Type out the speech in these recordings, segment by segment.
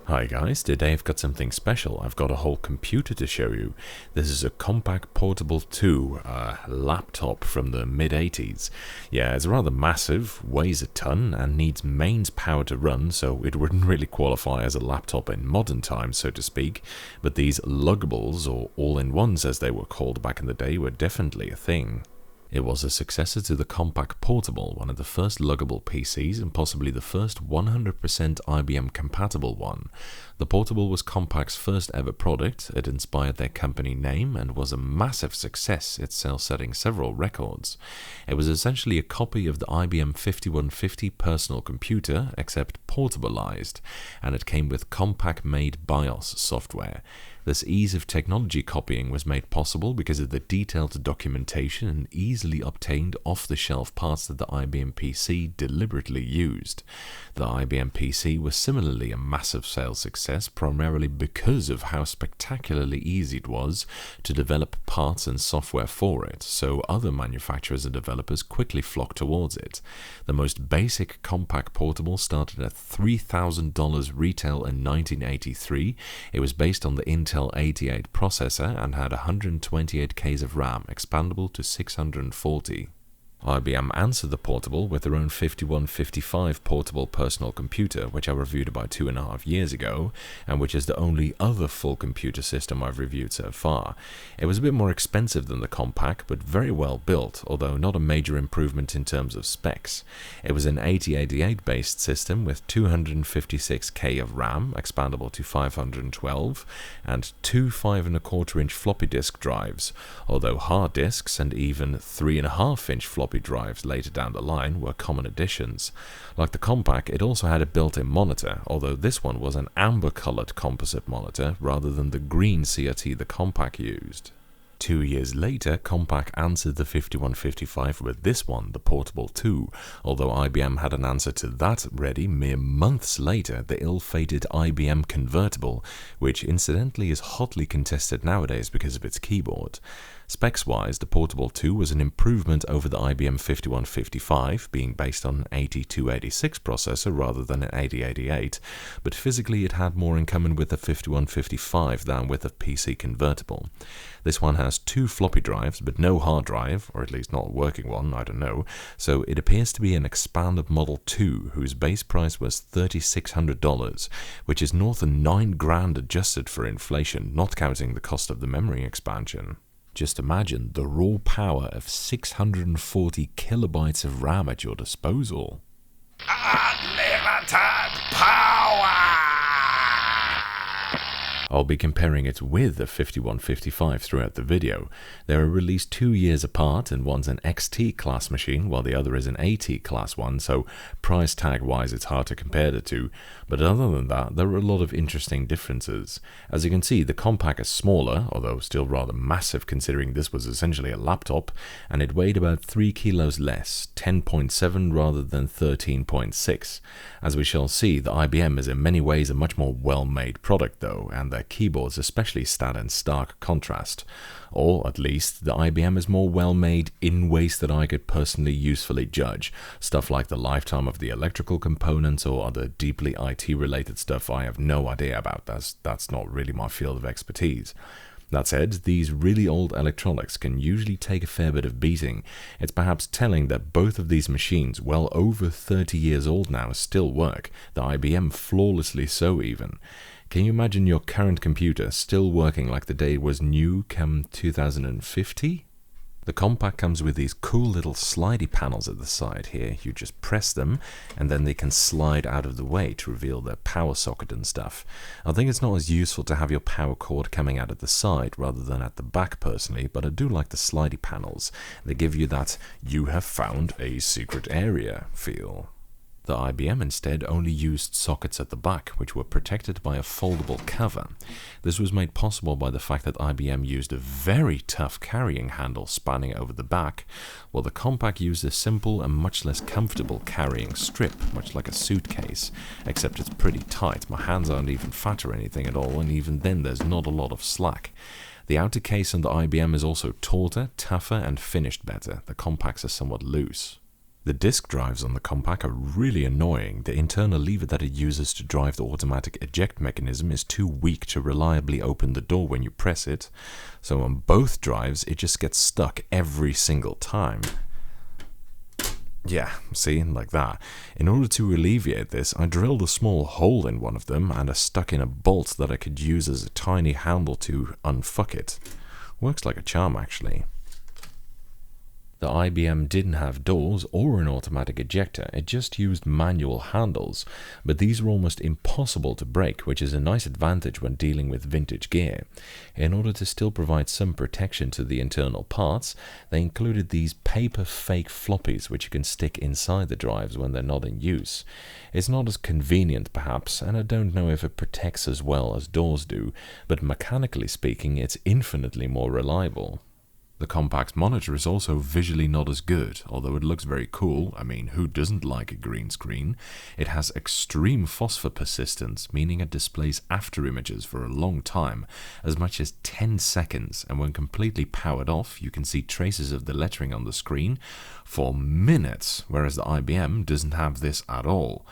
Hi guys, today I've got something special. I've got a whole computer to show you. This is a Compaq Portable II laptop from the mid-80s. Yeah, it's rather massive, weighs a ton, and needs mains power to run, so it wouldn't really qualify as a laptop in modern times, so to speak. But these luggables, or all-in-ones as they were called back in the day, were definitely a thing. It was a successor to the Compaq Portable, one of the first luggable PCs and possibly the first 100% IBM compatible one. The Portable was Compaq's first ever product. It inspired their company name and was a massive success, itself setting several records. It was essentially a copy of the IBM 5150 personal computer, except portableized, and it came with Compaq-made BIOS software. This ease of technology copying was made possible because of the detailed documentation and easily obtained off-the-shelf parts that the IBM PC deliberately used. The IBM PC was similarly a massive sales success, primarily because of how spectacularly easy it was to develop parts and software for it, so other manufacturers and developers quickly flocked towards it. The most basic Compaq Portable started at $3,000 retail in 1983. It was based on the Intel 88 processor and had 128 Ks of RAM, expandable to 640. IBM answered the Portable with their own 5155 portable personal computer, which I reviewed about 2.5 years ago, and which is the only other full computer system I've reviewed so far. It was a bit more expensive than the Compaq, but very well built, although not a major improvement in terms of specs. It was an 8088 based system with 256K of RAM, expandable to 512, and two 5¼ floppy disk drives, although hard disks and even 3.5-inch floppy drives later down the line were common additions. Like the Compaq, it also had a built-in monitor, although this one was an amber-colored composite monitor rather than the green CRT the Compaq used. 2 years later, Compaq answered the 5155 with this one, the Portable II, although IBM had an answer to that ready mere months later, the ill-fated IBM Convertible, which incidentally is hotly contested nowadays because of its keyboard. Specs-wise, the Portable II was an improvement over the IBM 5155, being based on an 8286 processor rather than an 8088, but physically it had more in common with the 5155 than with the PC Convertible. This one has two floppy drives, but no hard drive, or at least not a working one, I don't know, so it appears to be an expanded Model 2, whose base price was $3,600, which is north of $9,000 adjusted for inflation, not counting the cost of the memory expansion. Just imagine the raw power of 640 kilobytes of RAM at your disposal. Unlimited power! I'll be comparing it with the 5155 throughout the video. They are released 2 years apart, and one's an XT class machine while the other is an AT class one, so price tag wise it's hard to compare the two, but other than that there are a lot of interesting differences. As you can see, the Compaq is smaller, although still rather massive considering this was essentially a laptop, and it weighed about 3 kilos less, 10.7 rather than 13.6. As we shall see, the IBM is in many ways a much more well-made product though, and their keyboards especially stand in stark contrast. Or, at least, the IBM is more well-made in ways that I could personally usefully judge. Stuff like the lifetime of the electrical components or other deeply IT-related stuff I have no idea about. That's not really my field of expertise. That said, these really old electronics can usually take a fair bit of beating. It's perhaps telling that both of these machines, well over 30 years old now, still work, the IBM flawlessly so even. Can you imagine your current computer still working like the day it was new come 2050? The Compaq comes with these cool little slidey panels at the side here. You just press them and then they can slide out of the way to reveal the power socket and stuff. I think it's not as useful to have your power cord coming out at the side rather than at the back personally, but I do like the slidey panels. They give you that "you have found a secret area" feel. The IBM instead only used sockets at the back, which were protected by a foldable cover. This was made possible by the fact that IBM used a very tough carrying handle spanning over the back, while the Compaq used a simple and much less comfortable carrying strip, much like a suitcase, except it's pretty tight. My hands aren't even fat or anything at all, and even then there's not a lot of slack. The outer case on the IBM is also taller, tougher, and finished better. The Compaq's are somewhat loose. The disk drives on the Compaq are really annoying. The internal lever that it uses to drive the automatic eject mechanism is too weak to reliably open the door when you press it. So on both drives, it just gets stuck every single time. Yeah, see, like that. In order to alleviate this, I drilled a small hole in one of them and I stuck in a bolt that I could use as a tiny handle to unfuck it. Works like a charm, actually. The IBM didn't have doors or an automatic ejector, it just used manual handles, but these were almost impossible to break, which is a nice advantage when dealing with vintage gear. In order to still provide some protection to the internal parts, they included these paper fake floppies which you can stick inside the drives when they're not in use. It's not as convenient perhaps, and I don't know if it protects as well as doors do, but mechanically speaking it's infinitely more reliable. The Compaq's monitor is also visually not as good, although it looks very cool. I mean, who doesn't like a green screen? It has extreme phosphor persistence, meaning it displays after images for a long time, as much as 10 seconds, and when completely powered off, you can see traces of the lettering on the screen for minutes, whereas the IBM doesn't have this at all.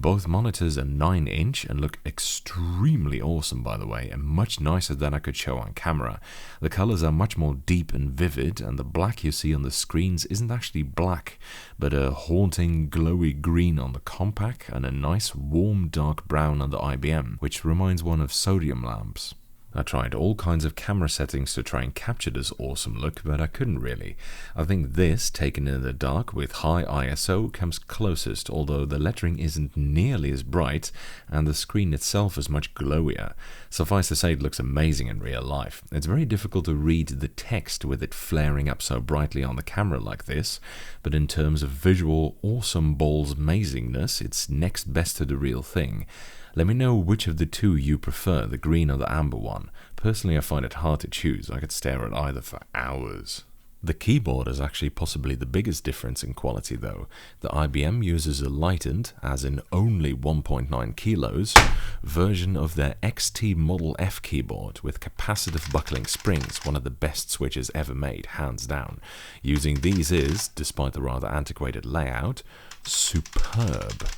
Both monitors are 9-inch and look extremely awesome, by the way, and much nicer than I could show on camera. The colors are much more deep and vivid, and the black you see on the screens isn't actually black, but a haunting glowy green on the Compaq and a nice warm dark brown on the IBM, which reminds one of sodium lamps. I tried all kinds of camera settings to try and capture this awesome look, but I couldn't really. I think this, taken in the dark with high ISO, comes closest, although the lettering isn't nearly as bright, and the screen itself is much glowier. Suffice to say, it looks amazing in real life. It's very difficult to read the text with it flaring up so brightly on the camera like this, but in terms of visual awesome balls amazingness, it's next best to the real thing. Let me know which of the two you prefer, the green or the amber one. Personally, I find it hard to choose. I could stare at either for hours. The keyboard is actually possibly the biggest difference in quality though. The IBM uses a lightened, as in only 1.9 kilos, version of their XT Model F keyboard with capacitive buckling springs, one of the best switches ever made, hands down. Using these is, despite the rather antiquated layout, superb.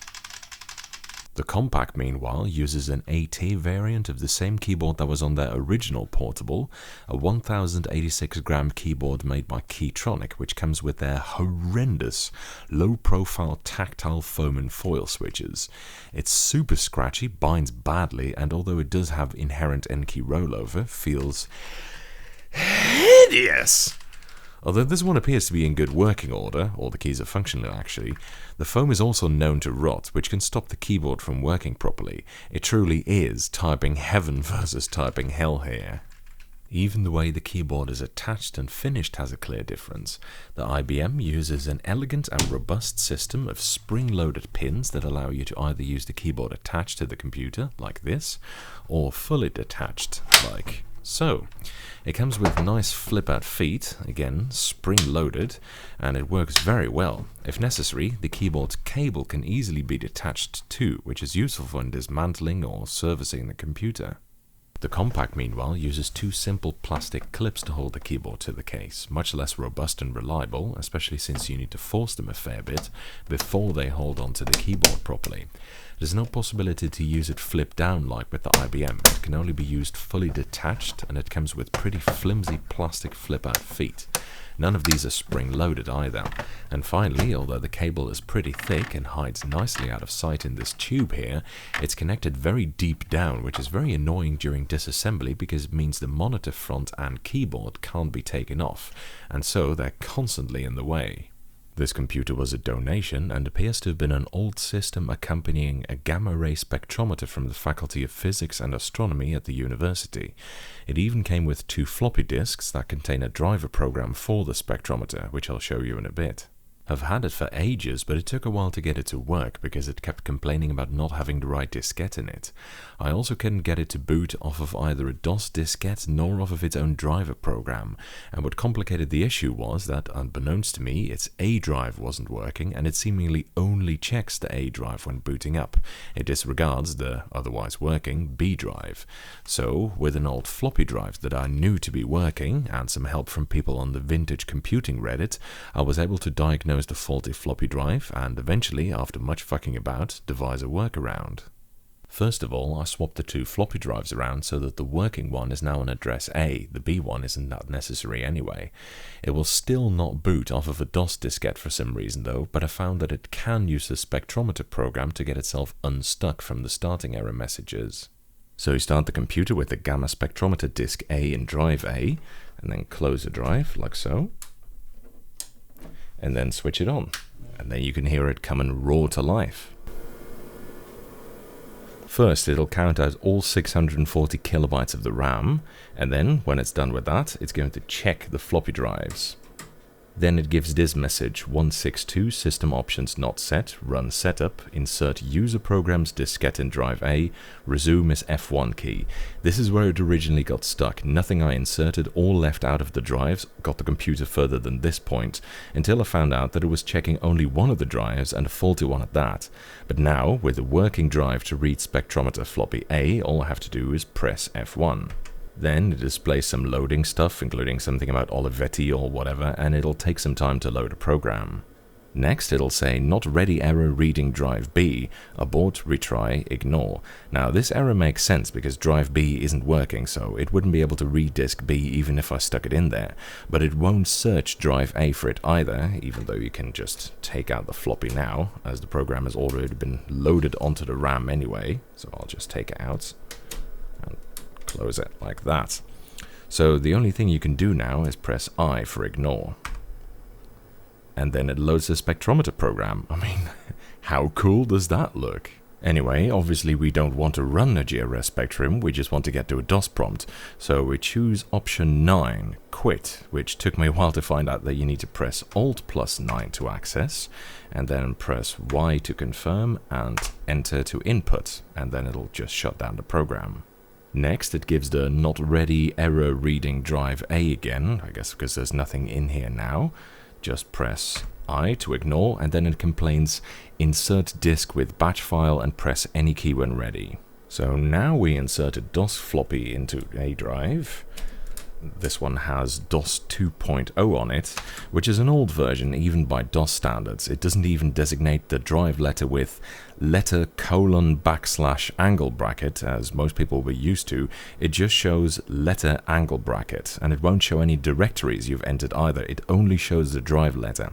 The Compaq, meanwhile, uses an AT variant of the same keyboard that was on their original portable, a 1086-gram keyboard made by Keytronic, which comes with their horrendous, low-profile tactile foam and foil switches. It's super scratchy, binds badly, and although it does have inherent N-key rollover, feels hideous. Although this one appears to be in good working order, all the keys are functional actually, the foam is also known to rot, which can stop the keyboard from working properly. It truly is typing heaven versus typing hell here. Even the way the keyboard is attached and finished has a clear difference. The IBM uses an elegant and robust system of spring-loaded pins that allow you to either use the keyboard attached to the computer, like this, or fully detached, like so. It comes with nice flip-out feet, again spring-loaded, and it works very well. If necessary, the keyboard's cable can easily be detached too, which is useful for dismantling or servicing the computer. The Compaq, meanwhile, uses two simple plastic clips to hold the keyboard to the case, much less robust and reliable, especially since you need to force them a fair bit before they hold onto the keyboard properly. There's no possibility to use it flip down like with the IBM. It can only be used fully detached, and it comes with pretty flimsy plastic flip-out feet. None of these are spring-loaded either. And finally, although the cable is pretty thick and hides nicely out of sight in this tube here, it's connected very deep down, which is very annoying during disassembly because it means the monitor front and keyboard can't be taken off, and so they're constantly in the way. This computer was a donation and appears to have been an old system accompanying a gamma-ray spectrometer from the Faculty of Physics and Astronomy at the university. It even came with two floppy disks that contain a driver program for the spectrometer, which I'll show you in a bit. I've had it for ages, but it took a while to get it to work because it kept complaining about not having the right diskette in it. I also couldn't get it to boot off of either a DOS diskette nor off of its own driver program, and what complicated the issue was that, unbeknownst to me, its A drive wasn't working, and it seemingly only checks the A drive when booting up. It disregards the otherwise working B drive. So, with an old floppy drive that I knew to be working, and some help from people on the Vintage Computing Reddit, I was able to diagnose diagnosed a faulty floppy drive and eventually, after much fucking about, devised a workaround. First of all, I swapped the two floppy drives around so that the working one is now on address A, the B one isn't that necessary anyway. It will still not boot off of a DOS diskette for some reason though, but I found that it can use the spectrometer program to get itself unstuck from the starting error messages. So you start the computer with the gamma spectrometer disk A in drive A, and then close the drive, like so, and then switch it on, and then you can hear it come and roar to life. First, it'll count out all 640 kilobytes of the RAM, and then, when it's done with that, it's going to check the floppy drives. Then it gives this message: 162 system options not set, run setup, insert user programs diskette in drive A, resume is F1 key. This is where it originally got stuck. Nothing I inserted or left out of the drives got the computer further than this point, until I found out that it was checking only one of the drives and a faulty one at that. But now, with a working drive to read spectrometer floppy A, all I have to do is press F1. Then it displays some loading stuff, including something about Olivetti or whatever, and it'll take some time to load a program. Next it'll say not ready error reading drive B, abort, retry, ignore. Now this error makes sense because drive B isn't working, so it wouldn't be able to read disk B even if I stuck it in there, but it won't search drive A for it either, even though you can just take out the floppy now, as the program has already been loaded onto the RAM anyway, so I'll just take it out and close it like that. So the only thing you can do now is press I for ignore. And then it loads the spectrometer program. I mean, how cool does that look? Anyway, obviously we don't want to run a GRS spectrum, we just want to get to a DOS prompt. So we choose option 9, quit, which took me a while to find out that you need to press Alt plus 9 to access, and then press Y to confirm, and enter to input, and then it'll just shut down the program. Next, it gives the not ready error reading drive A again, I guess because there's nothing in here now. Just press I to ignore, and then it complains insert disk with batch file and press any key when ready. So now we inserted DOS floppy into A drive. This one has DOS 2.0 on it, which is an old version even by DOS standards. It doesn't even designate the drive letter with letter :/ angle bracket, as most people were used to. It just shows letter angle bracket, and it won't show any directories you've entered either. It only shows the drive letter.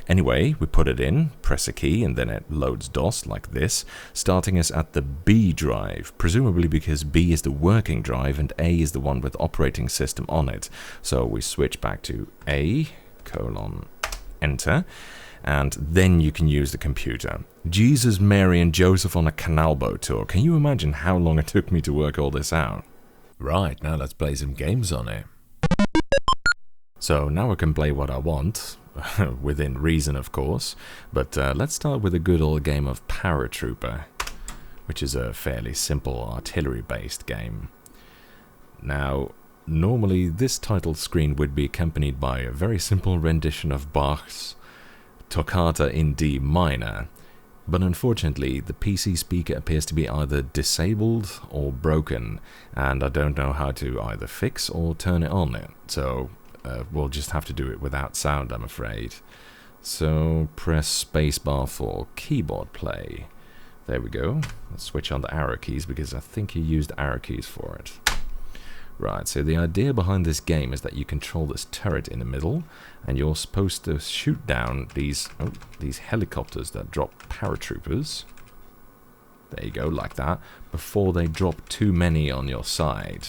Anyway, we put it in, press a key, and then it loads DOS like this, starting us at the B drive, presumably because B is the working drive and A is the one with operating system on it. So we switch back to A, enter, and then you can use the computer. Jesus, Mary, and Joseph on a canal boat tour. Can you imagine how long it took me to work all this out? Right, now let's play some games on it. So now I can play what I want, within reason of course, but let's start with a good old game of Paratrooper, which is a fairly simple artillery-based game. Now, normally this title screen would be accompanied by a very simple rendition of Bach's Toccata in D minor, but unfortunately the PC speaker appears to be either disabled or broken, and I don't know how to either fix or turn it on, so we'll just have to do it without sound, I'm afraid. So press spacebar for keyboard play. There we go. Let's switch on the arrow keys because I think you used arrow keys for it. Right, so the idea behind this game is that you control this turret in the middle, and you're supposed to shoot down these helicopters that drop paratroopers. There you go, like that, before they drop too many on your side.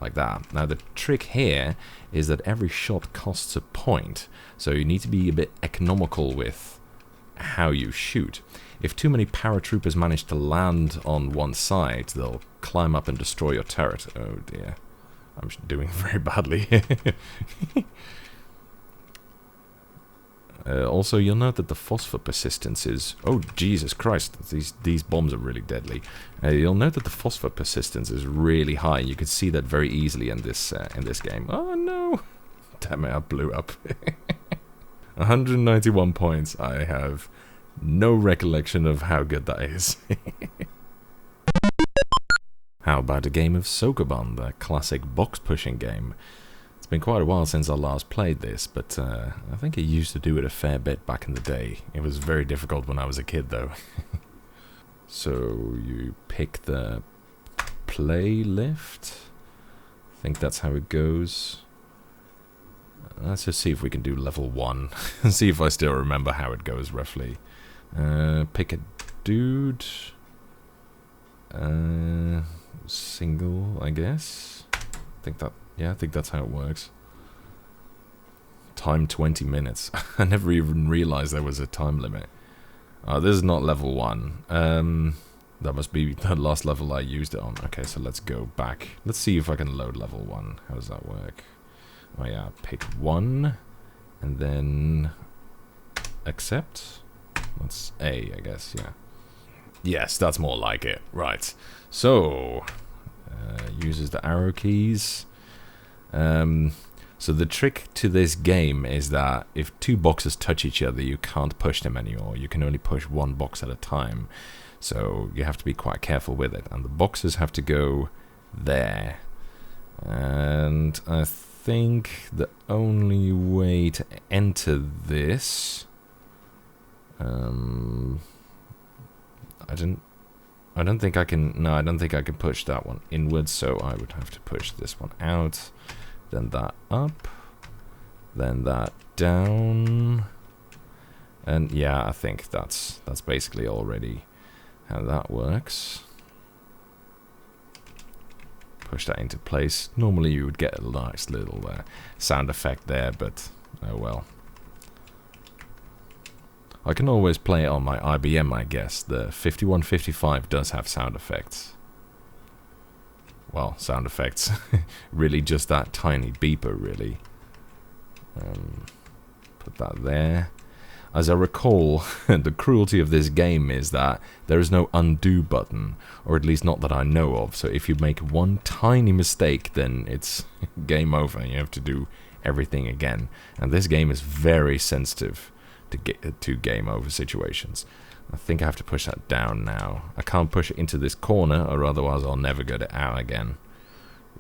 Like that. Now the trick here is that every shot costs a point, so you need to be a bit economical with how you shoot. If too many paratroopers manage to land on one side, they'll climb up and destroy your turret. Oh dear, I'm doing very badly. Also, you'll note that the phosphor persistence is... Oh, Jesus Christ, these bombs are really deadly. You'll note that the phosphor persistence is really high. You can see that very easily in this game. Oh, no! Damn it, I blew up. 191 points. I have no recollection of how good that is. How about a game of Sokoban, the classic box-pushing game? It's been quite a while since I last played this, but I think I used to do it a fair bit back in the day. It was very difficult when I was a kid, though. So you pick the play lift. I think that's how it goes. Let's just see if we can do level 1. See if I still remember how it goes roughly. Pick a dude. Single, I guess. I think that's how it works. Time 20 minutes. I never even realized there was a time limit. This is not level 1. That must be the last level I used it on. Okay, so let's go back. Let's see if I can load level 1. How does that work? Oh yeah, pick 1. And then accept. That's A, I guess, yeah. Yes, that's more like it. Right. So, uses the arrow keys. So the trick to this game is that if two boxes touch each other, you can't push them anymore. You can only push one box at a time. So you have to be quite careful with it. And the boxes have to go there. And I think the only way to enter this... I don't think I can... No, I don't think I can push that one inwards, so I would have to push this one out. Then that up, then that down, and yeah, I think that's basically already how that works. Push that into place. Normally you would get a nice little sound effect there, but oh well. I can always play it on my IBM, I guess. The 5155 does have sound effects. Well, sound effects. Really just that tiny beeper, really. Put that there. As I recall, the cruelty of this game is that there is no undo button, or at least not that I know of. So if you make one tiny mistake, then it's game over. You have to do everything again. And this game is very sensitive to game over situations. I think I have to push that down now. I can't push it into this corner, or otherwise I'll never get it out again.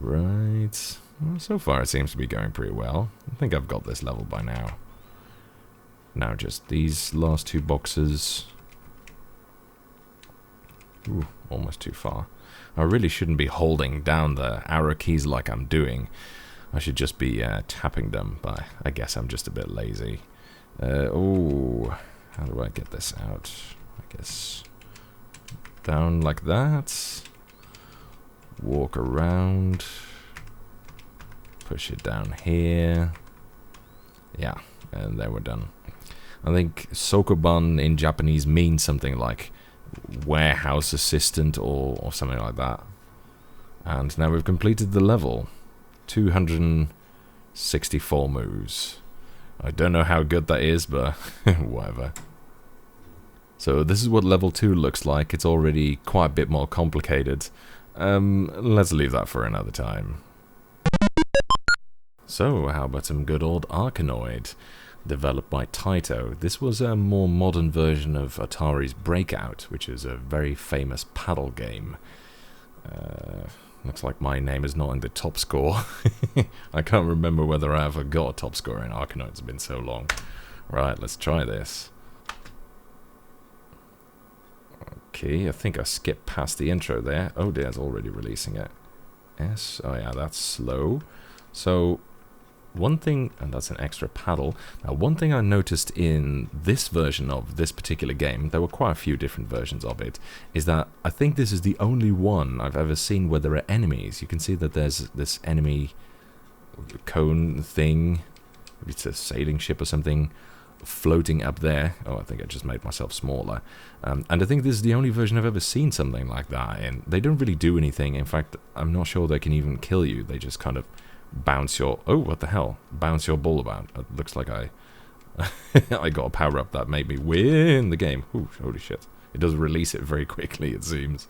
Right. Well, so far it seems to be going pretty well. I think I've got this level by now. Now just these last two boxes. Ooh, almost too far. I really shouldn't be holding down the arrow keys like I'm doing. I should just be tapping them, but I guess I'm just a bit lazy. Oh, how do I get this out? I guess down like that. Walk around. Push it down here. Yeah, and then we're done. I think Sokoban in Japanese means something like warehouse assistant or something like that. And now we've completed the level. 264 moves. I don't know how good that is, but whatever. So this is what level 2 looks like. It's already quite a bit more complicated. Let's leave that for another time. So, how about some good old Arkanoid, developed by Taito. This was a more modern version of Atari's Breakout, which is a very famous paddle game. Looks like my name is not in the top score. I can't remember whether I ever got a top score in Arkanoid. It's been so long. Right, let's try this. Okay, I think I skipped past the intro there. Oh dear, it's already releasing it. Yes, oh yeah, that's slow. So, one thing, and that's an extra paddle. Now, one thing I noticed in this version of this particular game, there were quite a few different versions of it, is that I think this is the only one I've ever seen where there are enemies. You can see that there's this enemy cone thing, maybe it's a sailing ship or something, floating up there. Oh, I think I just made myself smaller. And I think this is the only version I've ever seen something like that, and they don't really do anything. In fact, I'm not sure they can even kill you. They just kind of bounce your... Oh, what the hell? Bounce your ball about. It looks like I got a power-up that made me win the game. Ooh, holy shit. It does release it very quickly, it seems.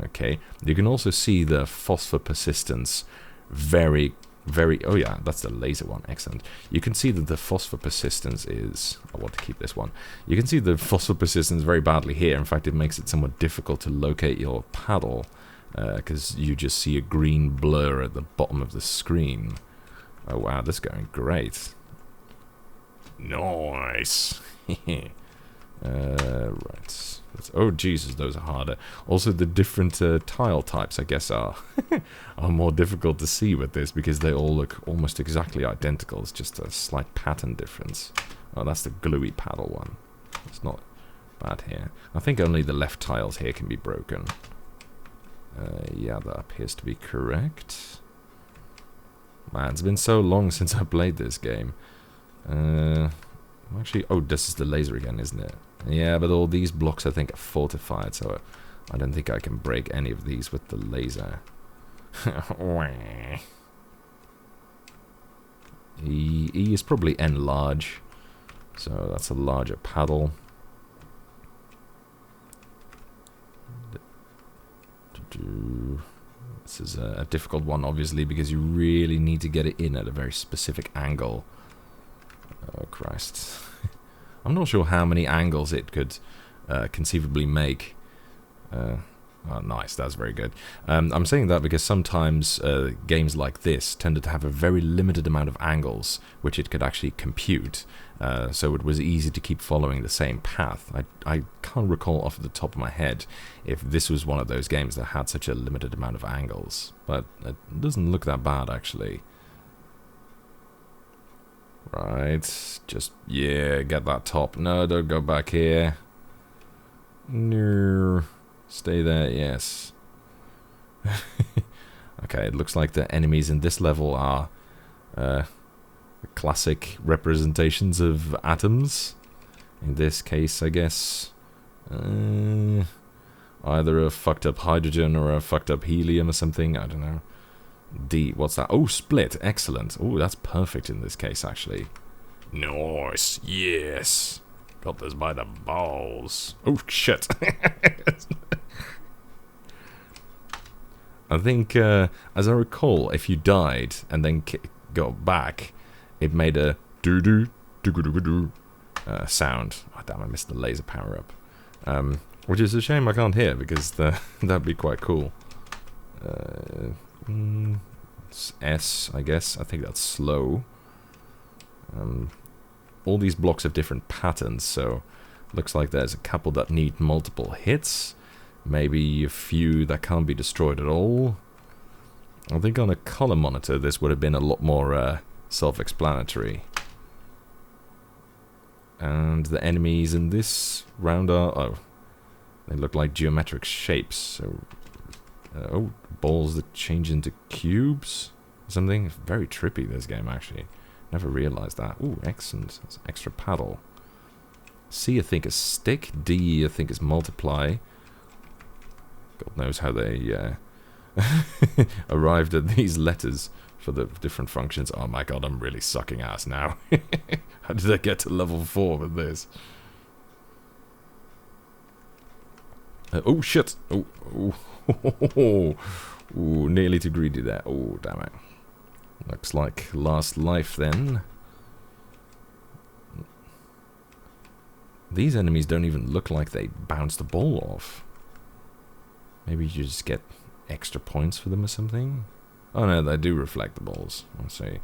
Okay. You can also see the phosphor persistence very... Oh yeah, that's the laser one. Excellent. You can see that the phosphor persistence is... I want to keep this one. You can see the phosphor persistence very badly here. In fact, it makes it somewhat difficult to locate your paddle, because you just see a green blur at the bottom of the screen. Oh wow, this is going great. Nice. Right. Oh Jesus, those are harder. Also, the different tile types, I guess, are are more difficult to see with this because they all look almost exactly identical. It's just a slight pattern difference. Oh, that's the gluey paddle one. It's not bad here. I think only the left tiles here can be broken. Yeah, that appears to be correct. Man, it's been so long since I played this game. Actually, oh, this is the laser again, isn't it? Yeah, but all these blocks I think are fortified, so I don't think I can break any of these with the laser. E is probably N large, so that's a larger paddle. This is a difficult one, obviously, because you really need to get it in at a very specific angle. Oh, Christ. I'm not sure how many angles it could conceivably make. Oh, nice, that's very good. I'm saying that because sometimes games like this tended to have a very limited amount of angles which it could actually compute, so it was easy to keep following the same path. I can't recall off the top of my head if this was one of those games that had such a limited amount of angles, but it doesn't look that bad, actually. Right, just, yeah, get that top. No, don't go back here. No, stay there, yes. Okay, it looks like the enemies in this level are classic representations of atoms. In this case, I guess, either a fucked up hydrogen or a fucked up helium or something, I don't know. D, what's that? Oh, split, excellent. Oh, that's perfect in this case, actually. Nice, yes. Got this by the balls. Oh, shit. I think, as I recall, if you died and then got back, it made a doo-doo sound. Oh, damn, I missed the laser power-up. Which is a shame I can't hear, because that'd be quite cool. It's S, I guess. I think that's slow. All these blocks have different patterns, so looks like there's a couple that need multiple hits. Maybe a few that can't be destroyed at all. I think on a color monitor this would have been a lot more self-explanatory. And the enemies in this round are... oh, they look like geometric shapes, so... oh, balls that change into cubes? Something very trippy, this game, actually. Never realized that. Ooh, excellent. That's an extra paddle. C, I think, is stick. D, I think, is multiply. God knows how they arrived at these letters for the different functions. Oh my god, I'm really sucking ass now. How did I get to level 4 with this? Oh, shit. Oh, oh. Ooh, nearly too greedy there. Oh, damn it. Looks like last life then. These enemies don't even look like they bounce the ball off. Maybe you just get extra points for them or something? Oh no, they do reflect the balls. Let's see.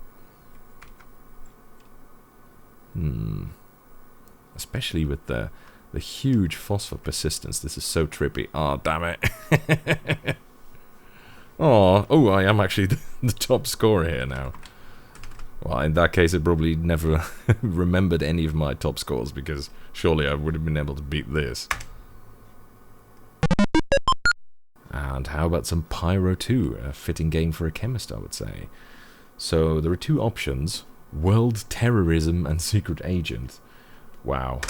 Especially with the huge phosphor persistence. This is so trippy. Oh, damn it. Oh, I am actually the top scorer here now. Well, in that case, it probably never remembered any of my top scores, because surely I would have been able to beat this. And how about some Pyro 2? A fitting game for a chemist, I would say. So, there are two options. World Terrorism and Secret Agent. Wow.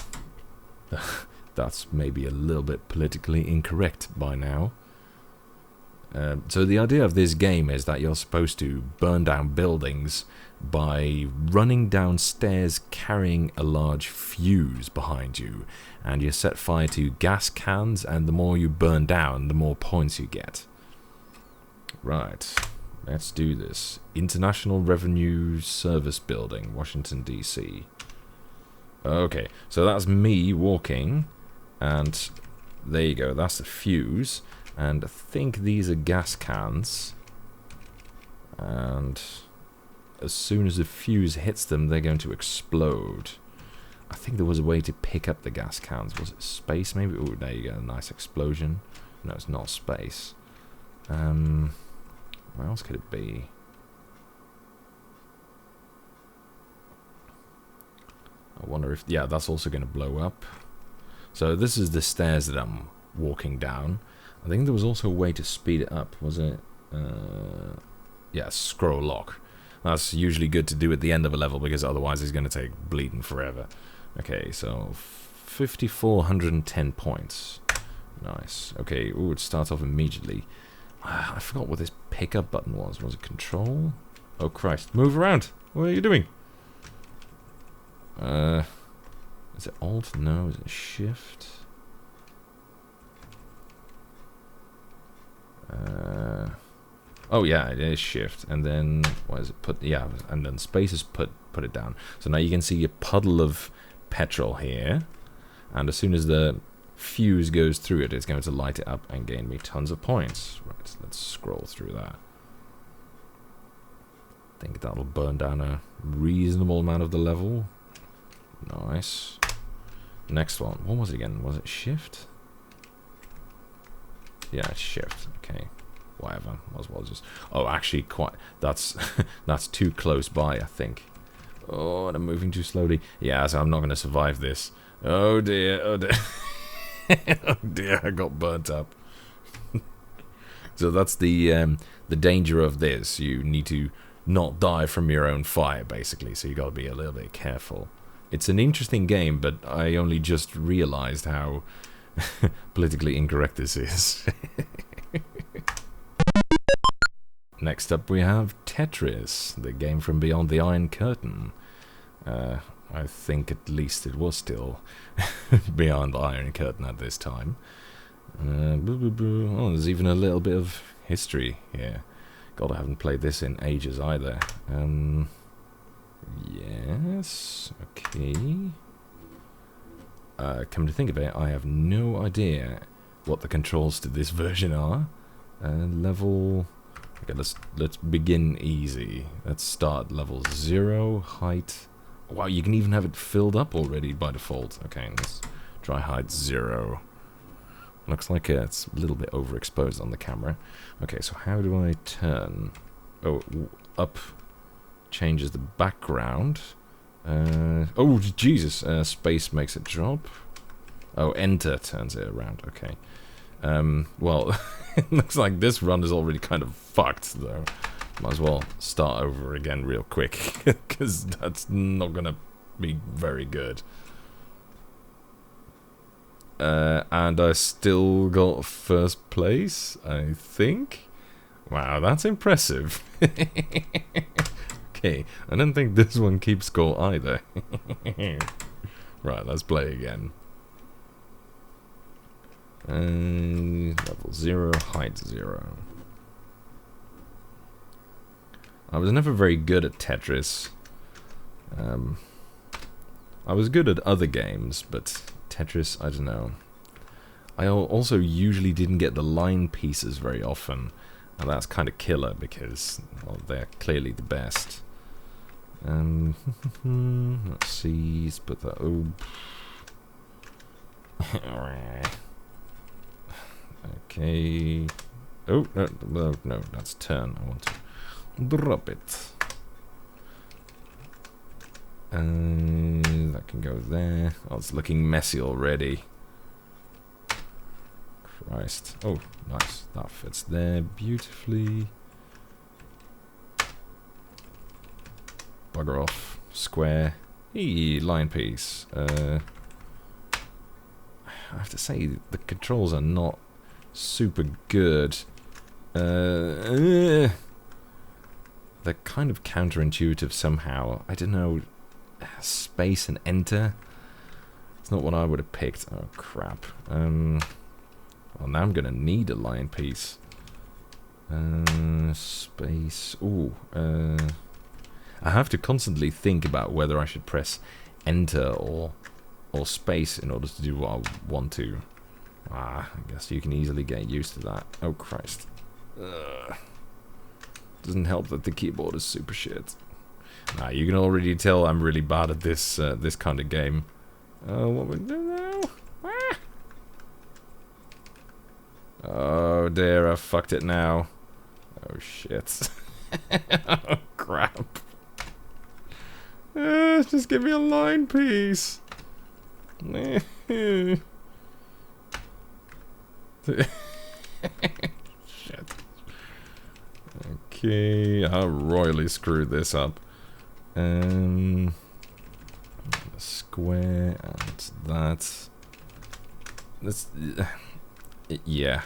That's maybe a little bit politically incorrect by now. So the idea of this game is that you're supposed to burn down buildings by running downstairs carrying a large fuse behind you, and you set fire to gas cans, and the more you burn down, the more points you get. Right, let's do this. International Revenue Service Building, Washington, D.C. Okay, so that's me walking, and there you go, that's the fuse. And I think these are gas cans. And as soon as the fuse hits them, they're going to explode. I think there was a way to pick up the gas cans. Was it space, maybe? Oh, there you go, a nice explosion. No, it's not space. Where else could it be? I wonder if... Yeah, that's also going to blow up. So this is the stairs that I'm walking down. I think there was also a way to speed it up. Was it? Yeah, scroll lock. That's usually good to do at the end of a level because otherwise it's going to take bleeding forever. Okay, so 5,410 points. Nice. Okay, ooh, it starts off immediately. I forgot what this pickup button was. Was it control? Oh, Christ. Move around. What are you doing? Is it alt? No. Is it shift? Oh yeah, it is shift, and then what is it? Put, yeah, and then space is put it down. So now you can see a puddle of petrol here, and as soon as the fuse goes through it, it's going to light it up and gain me tons of points. Right, let's scroll through that. I think that'll burn down a reasonable amount of the level. Nice. Next one. What was it again? Was it shift? Yeah, it's shift. Okay. Whatever. Might as well just... Oh, actually, quite... That's that's too close by, I think. Oh, and I'm moving too slowly. Yeah, so I'm not going to survive this. Oh, dear. Oh, dear. Oh, dear. I got burnt up. So that's the danger of this. You need to not die from your own fire, basically. So you got to be a little bit careful. It's an interesting game, but I only just realized how politically incorrect this is. Next up we have Tetris, the game from beyond the Iron Curtain. I think at least it was still beyond the Iron Curtain at this time. Oh, there's even a little bit of history here. God, I haven't played this in ages either. Yes, okay. Come to think of it, I have no idea what the controls to this version are. Level... Okay, let's begin easy. Let's start level 0, height... Wow, you can even have it filled up already by default. Okay, let's try height 0. Looks like it's a little bit overexposed on the camera. Okay, so how do I turn? Oh, up changes the background. Oh, Jesus, space makes it drop. Oh, enter turns it around. Okay. Well, it looks like this run is already kind of fucked, though. Might as well start over again real quick, because that's not going to be very good. And I still got first place, I think. Wow, that's impressive. Okay, I don't think this one keeps score either. Right, let's play again. Level 0, height 0. I was never very good at Tetris. I was good at other games, but Tetris, I don't know. I also usually didn't get the line pieces very often, and that's kind of killer because, well, they're clearly the best. Let's see, let's put that... Oh. Okay. Oh, no, that's turn. I want to drop it. That can go there. Oh, it's looking messy already. Christ. Oh, nice. That fits there beautifully. Bugger off. Square. Hey, line piece. I have to say, the controls are not super good. They're kind of counterintuitive somehow. I don't know. Space and enter. It's not what I would have picked. Oh, crap. Well, now I'm going to need a line piece. Space. Ooh. I have to constantly think about whether I should press enter or space in order to do what I want to. I guess you can easily get used to that. Oh, Christ. Doesn't help that the keyboard is super shit. Nah, you can already tell I'm really bad at this this kind of game. What we do now? Ah! Oh dear, I fucked it now. Oh shit. Oh crap. Just give me a line piece. Shit. Okay, I royally screwed this up. Square and that. That's yeah.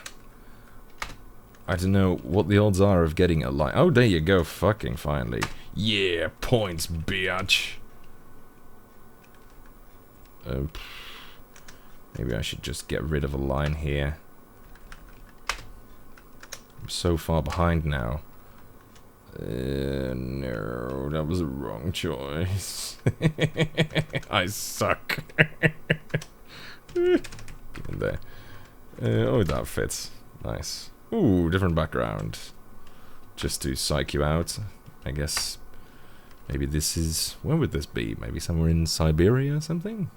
I don't know what the odds are of getting a line. Oh, there you go, fucking finally. Yeah, points, bitch. Maybe I should just get rid of a line here. I'm so far behind now. No, that was a wrong choice. I suck. Get in there. Oh, that fits. Nice. Ooh, different background. Just to psych you out, I guess. Maybe this is... Where would this be? Maybe somewhere in Siberia or something?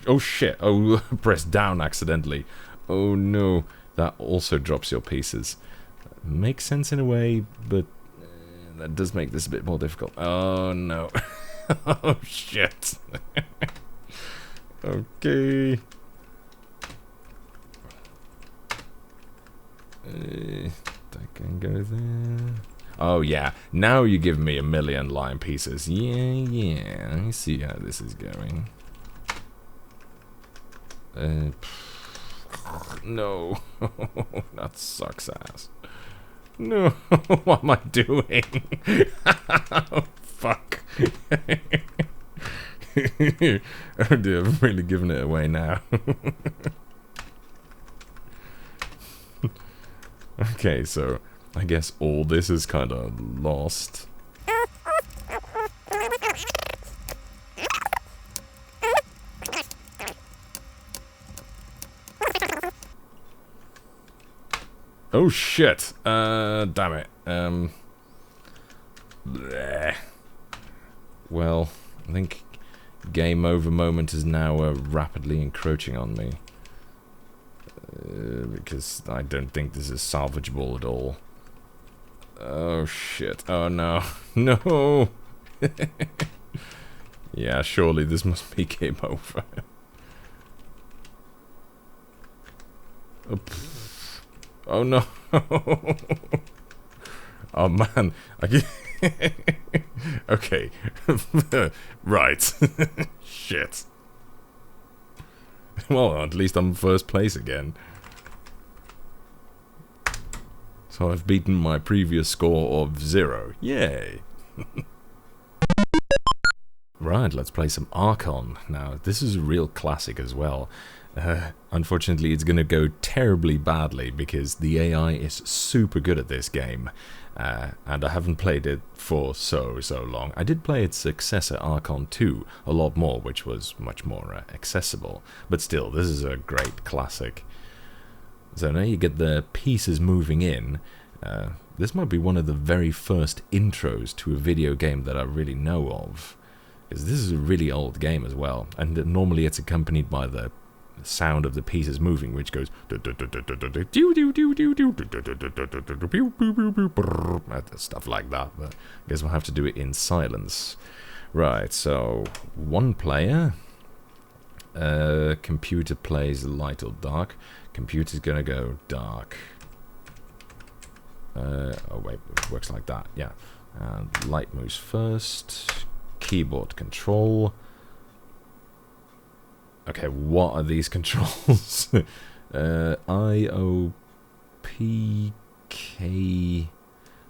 Oh shit, oh, press down accidentally. Oh no, that also drops your pieces. Makes sense in a way, but that does make this a bit more difficult. Oh no. Oh shit. Okay. That can go there. Oh yeah, now you give me a million line pieces. Yeah, I see how this is going. No, that sucks ass. No, what am I doing? Oh, fuck. Oh dear, I've really given it away now. Okay, so I guess all this is kind of lost. Oh shit! Damn it. Bleh. Well, I think game over moment is now rapidly encroaching on me. Because I don't think this is salvageable at all. Oh shit. Oh no. No! Yeah, surely this must be game over. Oh no! Oh man, I can okay, right. Shit. Well, at least I'm first place again. So I've beaten my previous score of 0. Yay! Right, let's play some Archon. Now, this is a real classic as well. Unfortunately, it's going to go terribly badly because the AI is super good at this game, and I haven't played it for so long. I did play its successor, Archon II, a lot more, which was much more accessible, but still, this is a great classic. So now you get the pieces moving in. This might be one of the very first intros to a video game that I really know of, because this is a really old game as well, and normally it's accompanied by the sound of the pieces moving, which goes stuff like that, but I guess we'll have to do it in silence. Right, so one player, computer plays light or dark. Computer's gonna go dark. Oh wait, it works like that, yeah. And light moves first. Keyboard control. Okay, what are these controls? I, O, P, K...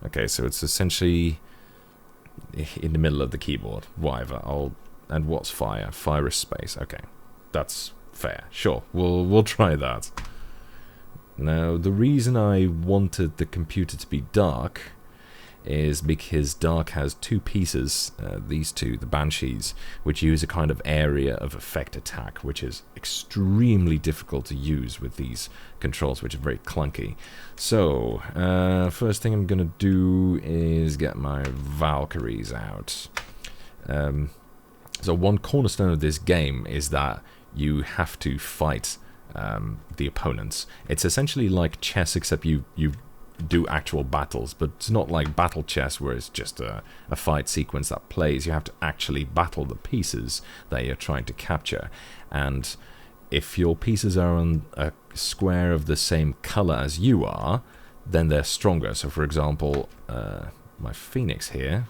Okay, so it's essentially in the middle of the keyboard. Whatever, and what's fire? Fire is space, okay. That's fair. Sure, we'll try that. Now, the reason I wanted the computer to be dark is because dark has two pieces, these two, the Banshees, which use a kind of area of effect attack, which is extremely difficult to use with these controls, which are very clunky. So, first thing I'm going to do is get my Valkyries out. So one cornerstone of this game is that you have to fight the opponents. It's essentially like chess, except you do actual battles, but it's not like battle chess where it's just a fight sequence that plays. You have to actually battle the pieces that you're trying to capture, and if your pieces are on a square of the same color as you are, then they're stronger. So for example, my Phoenix here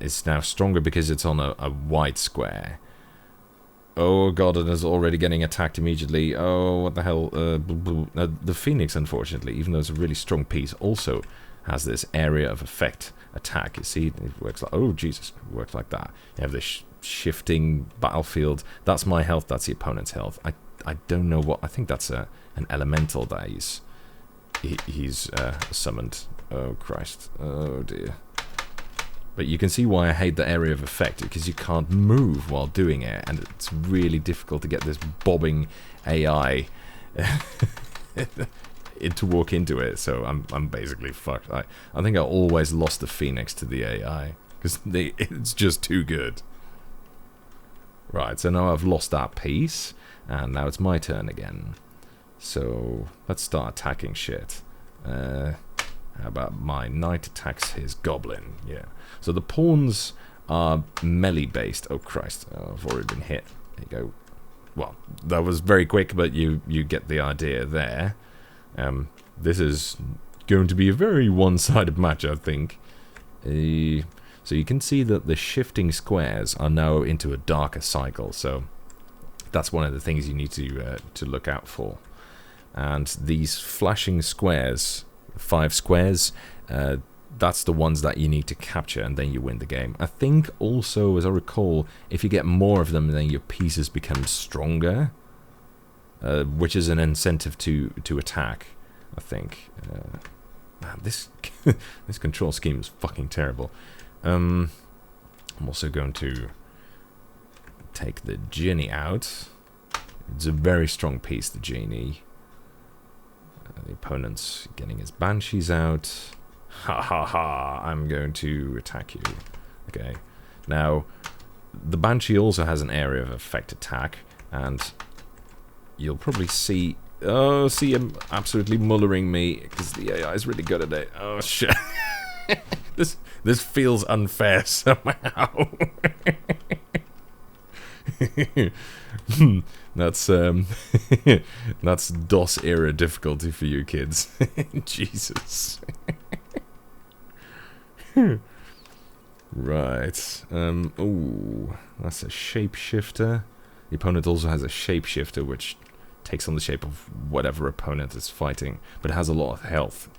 is now stronger because it's on a white square. Oh god, it is already getting attacked immediately. Oh, what the hell. The Phoenix, unfortunately, even though it's a really strong piece, also has this area of effect attack. You see, it works like... Oh, Jesus, it works like that. You have this shifting battlefield. That's my health, that's the opponent's health. I don't know what... I think that's an elemental that he's summoned. Oh, Christ. Oh, dear. But you can see why I hate the area of effect, because you can't move while doing it, and it's really difficult to get this bobbing AI to walk into it. So I'm basically fucked. I think I always lost the Phoenix to the AI, because it's just too good. Right, so now I've lost that piece, and now it's my turn again. So let's start attacking shit. How about my knight attacks his goblin? Yeah. So the pawns are melee based. Oh Christ! Oh, I've already been hit. There you go. Well, that was very quick, but you get the idea there. This is going to be a very one-sided match, I think. So you can see that the shifting squares are now into a darker cycle. So that's one of the things you need to look out for. And these flashing squares, 5 squares, that's the ones that you need to capture, and then you win the game. I think also, as I recall, if you get more of them, then your pieces become stronger, which is an incentive to attack, I think. Man, this this control scheme is fucking terrible. I'm also going to take the genie out. It's a very strong piece, the genie. The opponent's getting his banshees out. Ha ha ha, I'm going to attack you. Okay. Now, the banshee also has an area of effect attack, and you'll probably see... Oh, see him absolutely mullering me, because the AI is really good at it. Oh, shit. This feels unfair somehow. That's that's DOS era difficulty for you kids. Jesus. Right. Ooh, that's a shapeshifter. The opponent also has a shapeshifter, which takes on the shape of whatever opponent is fighting, but it has a lot of health.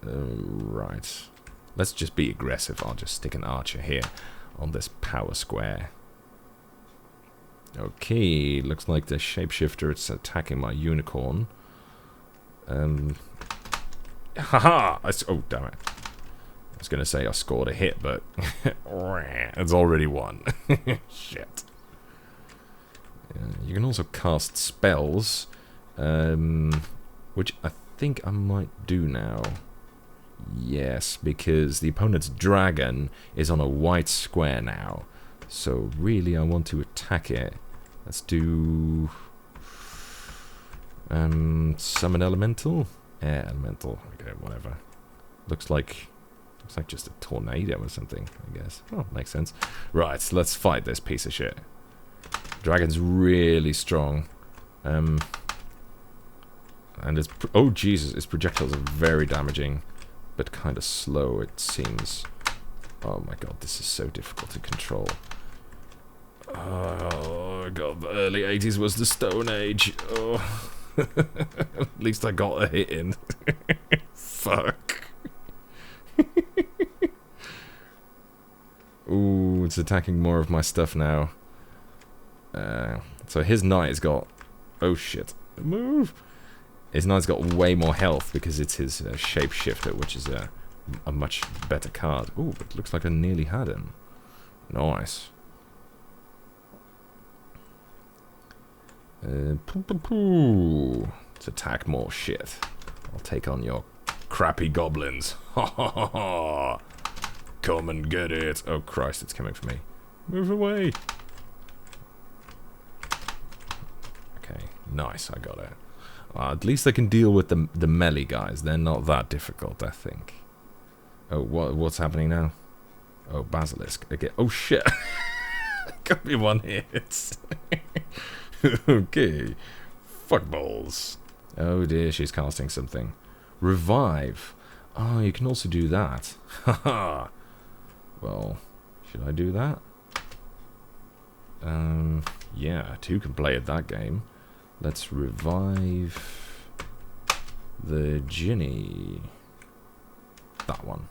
Right. Let's just be aggressive. I'll just stick an archer here on this power square. Okay, looks like the shapeshifter is attacking my unicorn. Haha! Oh, damn it. I was going to say I scored a hit, but it's already won. Shit. You can also cast spells, which I think I might do now. Yes, because the opponent's dragon is on a white square now. So really I want to attack it. Let's do... summon elemental? Air elemental. Okay, whatever. Looks like just a tornado or something, I guess. Oh, makes sense. Right, so let's fight this piece of shit. Dragon's really strong. And it's... Oh, Jesus, its projectiles are very damaging, but kind of slow, it seems. Oh my god, this is so difficult to control. Oh god, the early 80s was the Stone Age. Oh. At least I got a hit in. Fuck. Ooh, it's attacking more of my stuff now. So his knight's got... Oh shit. Move! His knight's got way more health because it's his shapeshifter, which is a much better card. Ooh, it looks like I nearly had him. Nice. Let's attack more shit. I'll take on your crappy goblins. Ha ha ha ha! Come and get it! Oh Christ, it's coming for me. Move away! Okay, nice, I got it. At least I can deal with the melee guys. They're not that difficult, I think. Oh, what's happening now? Oh, Basilisk. Okay. Oh shit! Got me one hit. Okay. Fuck balls. Oh dear, she's casting something. Revive. Oh, you can also do that. Haha. Well, should I do that? Yeah, two can play at that game. Let's revive the Ginny. That one.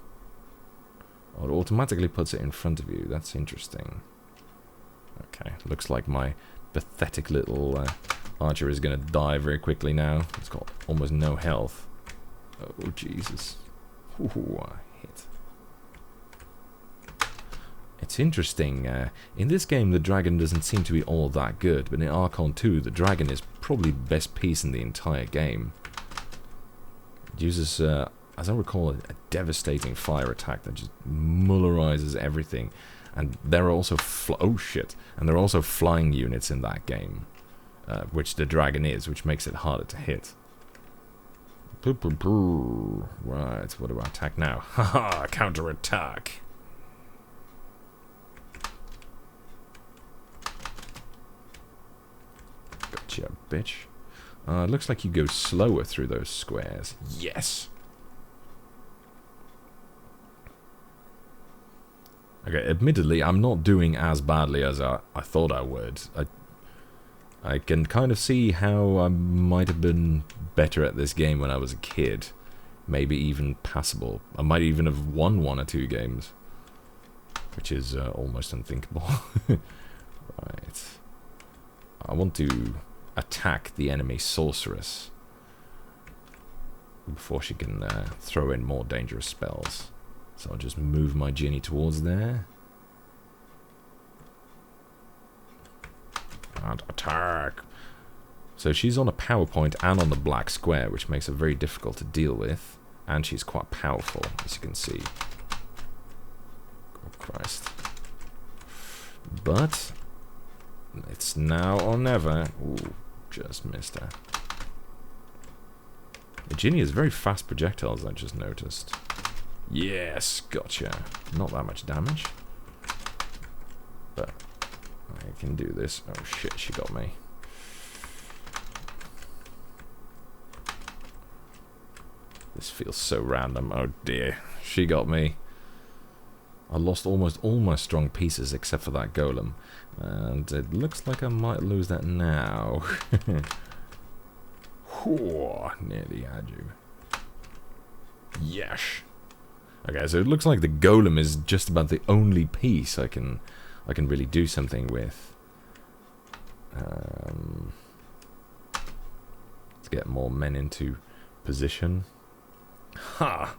Oh, it automatically puts it in front of you. That's interesting. Okay, looks like my pathetic little archer is going to die very quickly now. It's got almost no health. Oh, Jesus. Ooh, I hit. It's interesting. In this game, the dragon doesn't seem to be all that good, but in Archon 2, the dragon is probably the best piece in the entire game. It uses, as I recall, a devastating fire attack that just mullerizes everything. And there are also oh shit! And there are also flying units in that game, which the dragon is, which makes it harder to hit. Right, what do I attack now? Haha! Counter-attack. Gotcha, bitch. It looks like you go slower through those squares. Yes. Okay, admittedly, I'm not doing as badly as I thought I would. I can kind of see how I might have been better at this game when I was a kid. Maybe even passable. I might even have won 1 or 2 games. Which is almost unthinkable. Right. I want to attack the enemy sorceress before she can throw in more dangerous spells. So I'll just move my Ginny towards there. And attack! So she's on a PowerPoint and on the black square, which makes her very difficult to deal with. And she's quite powerful, as you can see. Oh, Christ. But it's now or never. Ooh, just missed her. The Ginny is very fast projectiles, I just noticed. Yes, gotcha. Not that much damage. But I can do this. Oh shit, she got me. This feels so random. Oh dear, she got me. I lost almost all my strong pieces except for that golem. And it looks like I might lose that now. Whew, nearly had you. Yes. Okay, so it looks like the golem is just about the only piece I can really do something with. Let's get more men into position. Ha!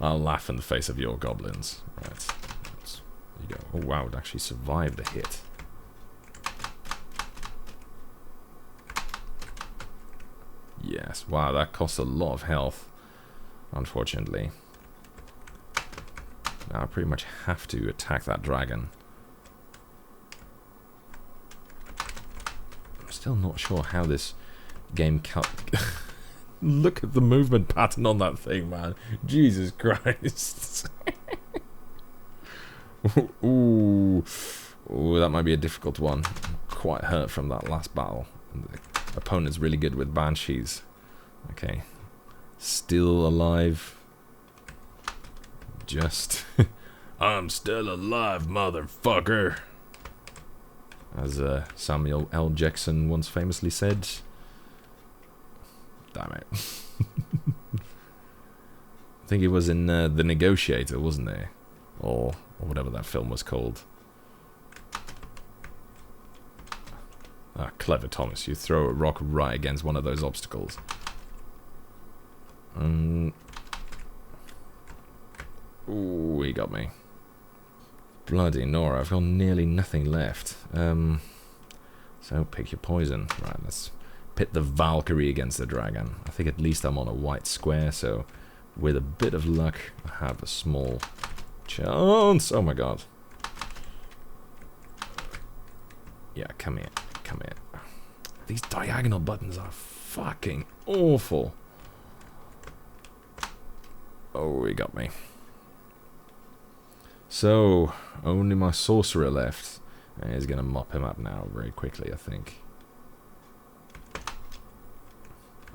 I'll laugh in the face of your goblins. Right. There you go. Oh wow, it actually survived the hit. Yes, wow, that costs a lot of health, unfortunately. Now I pretty much have to attack that dragon. I'm still not sure how this game Look at the movement pattern on that thing, man. Jesus Christ. Ooh. Ooh, that might be a difficult one. I'm quite hurt from that last battle. And the opponent's really good with banshees. Okay. Still alive. Just I'm still alive, motherfucker, as Samuel L. Jackson once famously said. Damn it. I think it was in The Negotiator, wasn't it? Or whatever that film was called. Ah, clever, Thomas. You throw a rock right against one of those obstacles. Ooh, he got me. Bloody Nora, I've got nearly nothing left. So pick your poison. Right, let's pit the Valkyrie against the dragon. I think at least I'm on a white square, so with a bit of luck, I have a small chance. Oh my god. Yeah, come here. Come here. These diagonal buttons are fucking awful. Oh, he got me. So, only my sorcerer left. And he's going to mop him up now very quickly, I think.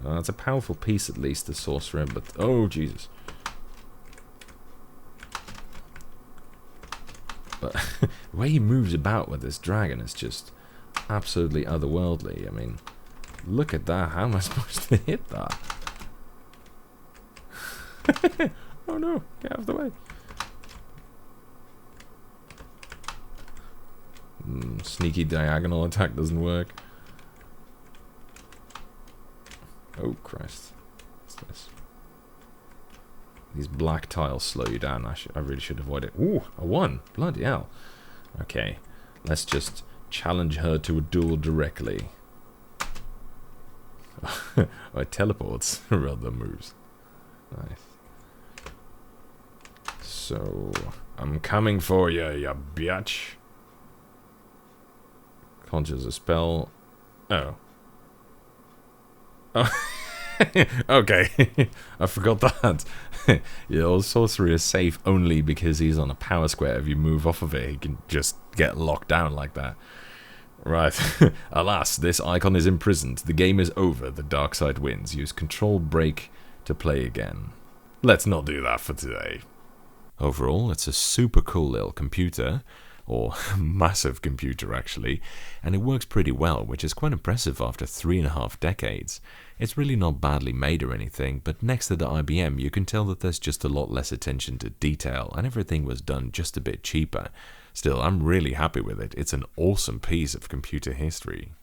It's a powerful piece at least, the sorcerer, but... Oh, Jesus. But the way he moves about with this dragon is just absolutely otherworldly. I mean, look at that. How am I supposed to hit that? Oh no, get out of the way. Sneaky diagonal attack doesn't work. Oh Christ. What's this? These black tiles slow you down. I really should avoid it. Ooh, a 1. Bloody hell. Okay, let's just challenge her to a duel directly. Oh, it teleports rather than moves. Nice. So, I'm coming for you, you bitch. Conjures a spell. Oh. Oh. Okay. I forgot that. Your sorcery is safe only because he's on a power square. If you move off of it, he can just get locked down like that. Right. Alas, this icon is imprisoned. The game is over. The dark side wins. Use control break to play again. Let's not do that for today. Overall, it's a super cool little computer, or massive computer actually, and it works pretty well, which is quite impressive after 3.5 decades. It's really not badly made or anything, but next to the IBM you can tell that there's just a lot less attention to detail, and everything was done just a bit cheaper. Still, I'm really happy with it. It's an awesome piece of computer history.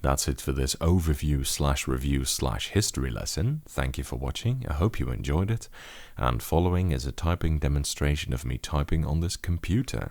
That's it for this overview/review/history lesson. Thank you for watching, I hope you enjoyed it, and following is a typing demonstration of me typing on this computer.